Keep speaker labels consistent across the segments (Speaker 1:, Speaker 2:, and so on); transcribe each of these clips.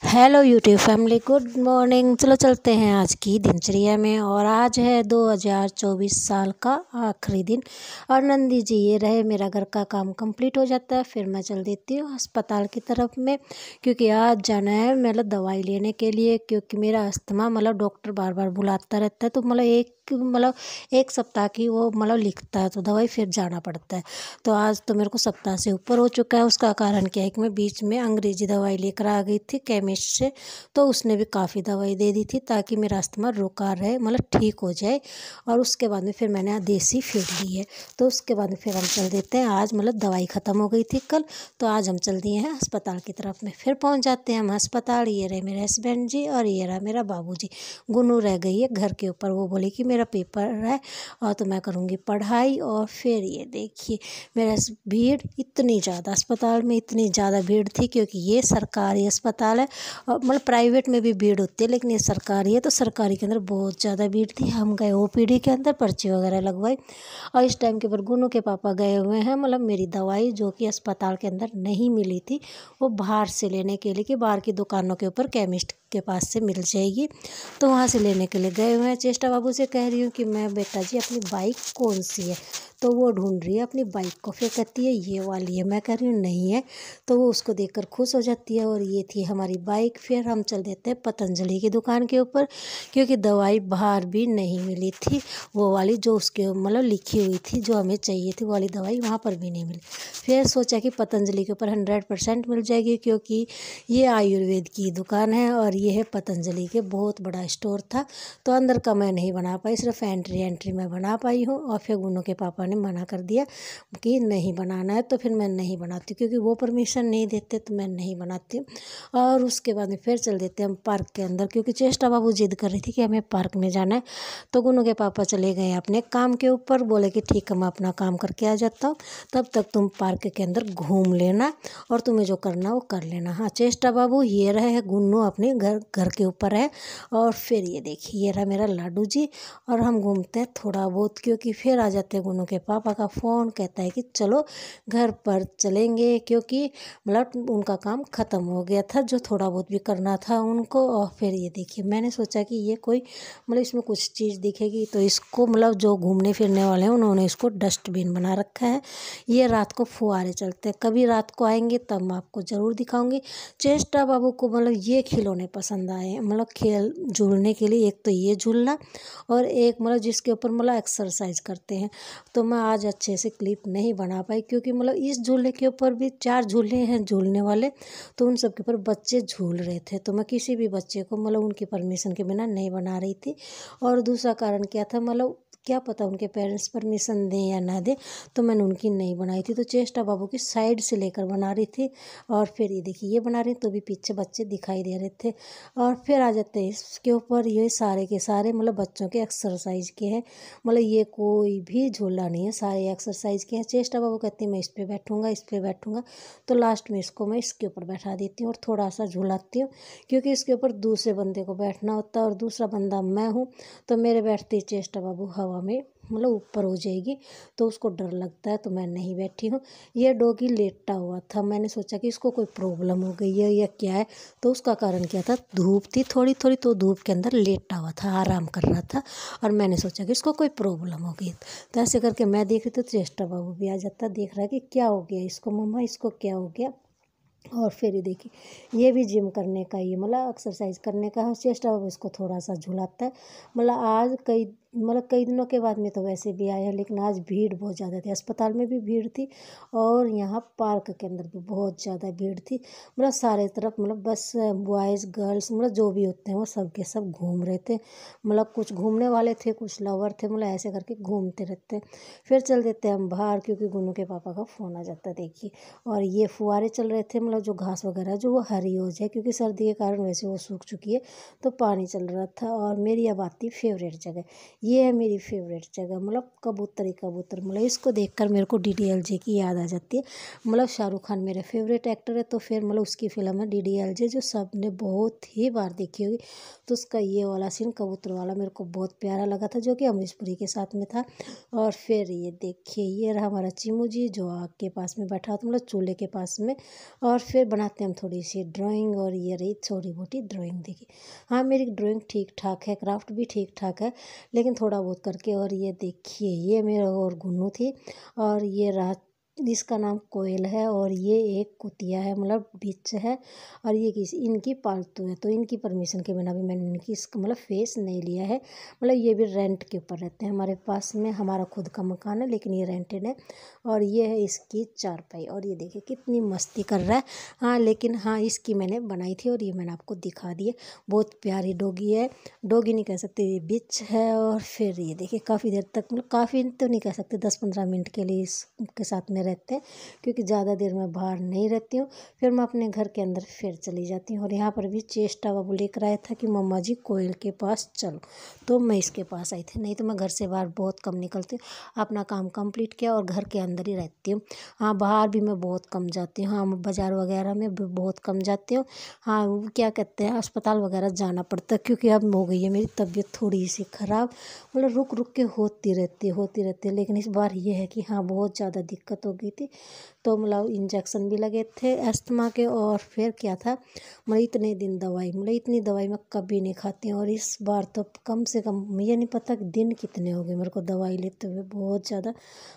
Speaker 1: Hello YouTube family, good morning. चलो चलते हैं आज की दिनचर्या में। और आज है 2024 साल का आखिरी दिन। और नंदी जी ये रहे, मेरा घर का काम कंप्लीट हो जाता है, फिर मैं चल देती हूँ अस्पताल की तरफ में, क्योंकि आज जाना है मतलब दवाई लेने के लिए। क्योंकि मेरा अस्थमा मतलब डॉक्टर बार बार बुलाता रहता है, तो एक सप्ताह की वो लिखता है, तो दवाई फिर जाना पड़ता है। तो आज तो मेरे को सप्ताह से ऊपर हो चुका है। उसका कारण क्या है कि मैं बीच में अंग्रेजी दवाई लेकर आ गई थी केमिस्ट से, तो उसने भी काफ़ी दवाई दे दी थी ताकि मेरा अस्थमा रुका रहे, ठीक हो जाए। और उसके बाद में फिर मैंने देसी फेर ली है। तो उसके बाद में फिर हम चल देते हैं। आज दवाई ख़त्म हो गई थी कल, तो आज हम चल दिए हैं अस्पताल की तरफ में। फिर पहुंच जाते हैं हम अस्पताल। ये रहे मेरे हस्बैंड जी और ये रहा मेरा बाबू जी। गुनू रह गई है घर के ऊपर, वो बोली कि मेरा पेपर है और तो मैं करूँगी पढ़ाई। और फिर ये देखिए मेरा भीड़ इतनी ज़्यादा, अस्पताल में इतनी ज़्यादा भीड़ थी, क्योंकि ये सरकारी अस्पताल है। और प्राइवेट में भी भीड़ होती है, लेकिन ये सरकारी है, तो सरकारी के अंदर बहुत ज़्यादा भीड़ थी। हम गए ओपीडी के अंदर, पर्ची वगैरह लगवाई। और इस टाइम के ऊपर गुनू के पापा गए हुए हैं मेरी दवाई जो कि अस्पताल के अंदर नहीं मिली थी, वो बाहर से लेने के लिए, कि बाहर की दुकानों के ऊपर केमिस्ट के पास से मिल जाएगी, तो वहाँ से लेने के लिए गए हुए हैं। चेष्टा बाबू से कह रही हूँ कि मैं बेटा जी अपनी बाइक कौन सी है, तो वो ढूंढ रही है अपनी बाइक को। फिर कहती है ये वाली है, मैं कह रही हूँ नहीं है, तो वो उसको देखकर खुश हो जाती है। और ये थी हमारी बाइक। फिर हम चल देते हैं पतंजलि की दुकान के ऊपर, क्योंकि दवाई बाहर भी नहीं मिली थी, वो वाली जो उसके लिखी हुई थी, जो हमें चाहिए थी, वो वाली दवाई वहाँ पर भी नहीं मिली। फिर सोचा कि पतंजलि के ऊपर 100% मिल जाएगी, क्योंकि ये आयुर्वेद की दुकान है और ये है पतंजलि के बहुत बड़ा स्टोर था। तो अंदर का मैं नहीं बना पाई, सिर्फ एंट्री मैं बना पाई हूँ। और फिर गुनू के पापा ने मना कर दिया कि नहीं बनाना है, तो फिर मैं नहीं बनाती, क्योंकि वो परमिशन नहीं देते, तो मैं नहीं बनाती हूँ। और उसके बाद में फिर चल देते हम पार्क के अंदर, क्योंकि चेष्टा बाबू जिद कर रही थी कि हमें पार्क में जाना है। तो गुनू के पापा चले गए अपने काम के ऊपर, बोले कि ठीक है मैं अपना काम करके आ जाता हूँ, तब तक तुम पार्क के अंदर घूम लेना और तुम्हें जो करना वो कर लेना। हाँ चेष्टा बाबू ये रहे है, गुन्नू अपने घर के ऊपर है। और फिर ये देखिए ये रहा मेरा लाडू जी। और हम घूमते हैं थोड़ा बहुत, क्योंकि फिर आ जाते हैं गुन्नू के पापा का फ़ोन, कहता है कि चलो घर पर चलेंगे, क्योंकि उनका काम ख़त्म हो गया था, जो थोड़ा बहुत भी करना था उनको। और फिर ये देखिए मैंने सोचा कि ये कोई इसमें कुछ चीज़ दिखेगी, तो इसको जो घूमने फिरने वाले हैं उन्होंने इसको डस्टबिन बना रखा है। ये रात को फुहारे चलते हैं, कभी रात को आएंगे तब मैं आपको ज़रूर दिखाऊंगी। चेष्टा बाबू को ये खिलौने पसंद आए, खेल झूलने के लिए। एक तो ये झूलना, और एक जिसके ऊपर एक्सरसाइज करते हैं। तो मैं आज अच्छे से क्लिप नहीं बना पाई, क्योंकि इस झूले के ऊपर भी 4 झूले हैं झूलने वाले, तो उन सब के ऊपर बच्चे झूल रहे थे, तो मैं किसी भी बच्चे को उनकी परमिशन के बिना नहीं बना रही थी। और दूसरा कारण क्या था, क्या पता उनके पेरेंट्स परमिशन दें या ना दें, तो मैंने उनकी नहीं बनाई थी। तो चेष्टा बाबू की साइड से लेकर बना रही थी। और फिर ये देखिए ये बना रही, तो भी पीछे बच्चे दिखाई दे रहे थे। और फिर आ जाते हैं इसके ऊपर, ये सारे के सारे बच्चों के एक्सरसाइज के हैं। ये कोई भी झूला नहीं है, सारे एक्सरसाइज के हैं। चेष्टा बाबू कहती है मैं इस पर बैठूंगा, इस पर बैठूंगा, तो लास्ट में इसको मैं इसके ऊपर बैठा देती हूँ और थोड़ा सा झूलाती हूँ, क्योंकि इसके ऊपर दूसरे बंदे को बैठना होता है, और दूसरा बंदा मैं हूँ। तो मेरे बैठते ही चेष्टा बाबू हवा में ऊपर हो जाएगी, तो उसको डर लगता है, तो मैं नहीं बैठी हूँ। ये डॉगी लेटा हुआ था, मैंने सोचा कि इसको कोई प्रॉब्लम हो गई है या क्या है, तो उसका कारण क्या था, धूप थी थोड़ी थोड़ी, तो धूप के अंदर लेटा हुआ था, आराम कर रहा था, और मैंने सोचा कि इसको कोई प्रॉब्लम हो गई। तो ऐसे करके मैं देख रही, तो चेष्टा बाबू भी आ जाता, देख रहा है कि क्या हो गया इसको, मम्मा इसको क्या हो गया। और फिर ये देखिए ये भी जिम करने का, ये एक्सरसाइज करने का है। चेष्टा बाबू इसको थोड़ा सा झुलाता है। आज कई दिनों के बाद में तो वैसे भी आया है, लेकिन आज भीड़ बहुत ज़्यादा थी, अस्पताल में भी भीड़ थी और यहाँ पार्क के अंदर भी बहुत ज़्यादा भीड़ थी। सारे तरफ बस बॉयज़ गर्ल्स जो भी होते हैं वो सब के सब घूम रहे थे। कुछ घूमने वाले थे, कुछ लवर थे, ऐसे करके घूमते रहते हैं। फिर चल देते हैं हम बाहर, क्योंकि गुनू के पापा का फ़ोन आ जाता है देखिए। और ये फुहारे चल रहे थे, जो घास वगैरह जो वो हरी हो जाए, क्योंकि सर्दी के कारण वैसे वो सूख चुकी है, तो पानी चल रहा था। और मेरी अब आती फेवरेट जगह, ये है मेरी फेवरेट जगह, मतलब कबूतर ही कबूतर, मतलब इसको देखकर मेरे को DDLJ की याद आ जाती है। मतलब शाहरुख खान मेरे फेवरेट एक्टर है, तो फिर मतलब उसकी फिल्म है DDLJ जो सब ने बहुत ही बार देखी होगी। तो उसका ये वाला सीन कबूतर वाला मेरे को बहुत प्यारा लगा था, जो कि अमरीश पुरी के साथ में था। और फिर ये देखिए, ये रहा हमारा चिमू जी जो आग के पास में बैठा था, मतलब चूल्हे के पास में। और फिर बनाते हैं हम थोड़ी सी ड्राइंग, और ये रही थोड़ी मोटी ड्राइंग। देखिए हाँ, मेरी ड्राइंग ठीक ठाक है, क्राफ्ट भी ठीक ठाक है, लेकिन थोड़ा बहुत करके। और ये देखिए, ये मेरा और गुन्नू थी, और ये रहा, इसका नाम कोयल है, और ये एक कुतिया है, मतलब बिच है। और ये किसी इनकी पालतू है, तो इनकी परमिशन के बिना भी मैंने इनकी इसका मतलब फेस नहीं लिया है। मतलब ये भी रेंट के ऊपर रहते हैं हमारे पास में, हमारा खुद का मकान है लेकिन ये रेंटेड है। और ये है इसकी चारपाई, और ये देखिए कितनी मस्ती कर रहा है। हाँ लेकिन हाँ, इसकी मैंने बनाई थी और ये मैंने आपको दिखा दी है। बहुत प्यारी डॉगी है, डॉगी नहीं कह सकते, ये बिच है। और फिर ये देखिए काफ़ी देर तक, मतलब काफ़ी तो नहीं कह सकते, 10-15 मिनट के लिए इसके साथ में रहते हैं, क्योंकि ज़्यादा देर मैं बाहर नहीं रहती हूँ। फिर मैं अपने घर के अंदर फिर चली जाती हूँ। और यहाँ पर भी चेष्टा बाबू लेकर आया था कि मम्मा जी कोयल के पास चलो, तो मैं इसके पास आई थी। नहीं तो मैं घर से बाहर बहुत कम निकलती हूँ, अपना काम कंप्लीट किया और घर के अंदर ही रहती हूँ। हाँ, बाहर भी मैं बहुत कम जाती हूँ। हाँ, बाज़ार वगैरह में भी बहुत कम जाती हूँ। हाँ, वो क्या कहते हैं, अस्पताल वगैरह जाना पड़ता है, क्योंकि अब हो गई है मेरी तबीयत थोड़ी सी ख़राब। मतलब रुक रुक के होती रहती है। लेकिन इस बार ये है कि हाँ, बहुत ज़्यादा दिक्कत हो गई थी, तो मतलब इंजेक्शन भी लगे थे अस्थमा के। और फिर क्या था, मतलब इतने दिन दवाई, मतलब इतनी दवाई मैं कभी नहीं खाती हूँ। और इस बार तो कम से कम मुझे नहीं पता कि दिन कितने हो गए मेरे को दवाई लेते हुए, बहुत ज़्यादा।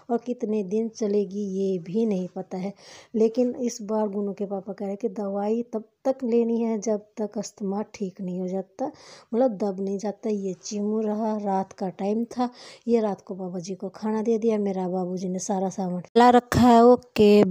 Speaker 1: और कितने दिन चलेगी ये भी नहीं पता है। लेकिन इस बार गुनू के पापा कह रहे कि दवाई तब तक लेनी है जब तक अस्थमा ठीक नहीं हो जाता, मतलब दब नहीं जाता। ये चिमू रहा, रात का टाइम था, ये रात को बाबा जी को खाना दे दिया, मेरा बाबूजी ने सारा सामान ला रखा है। ओके।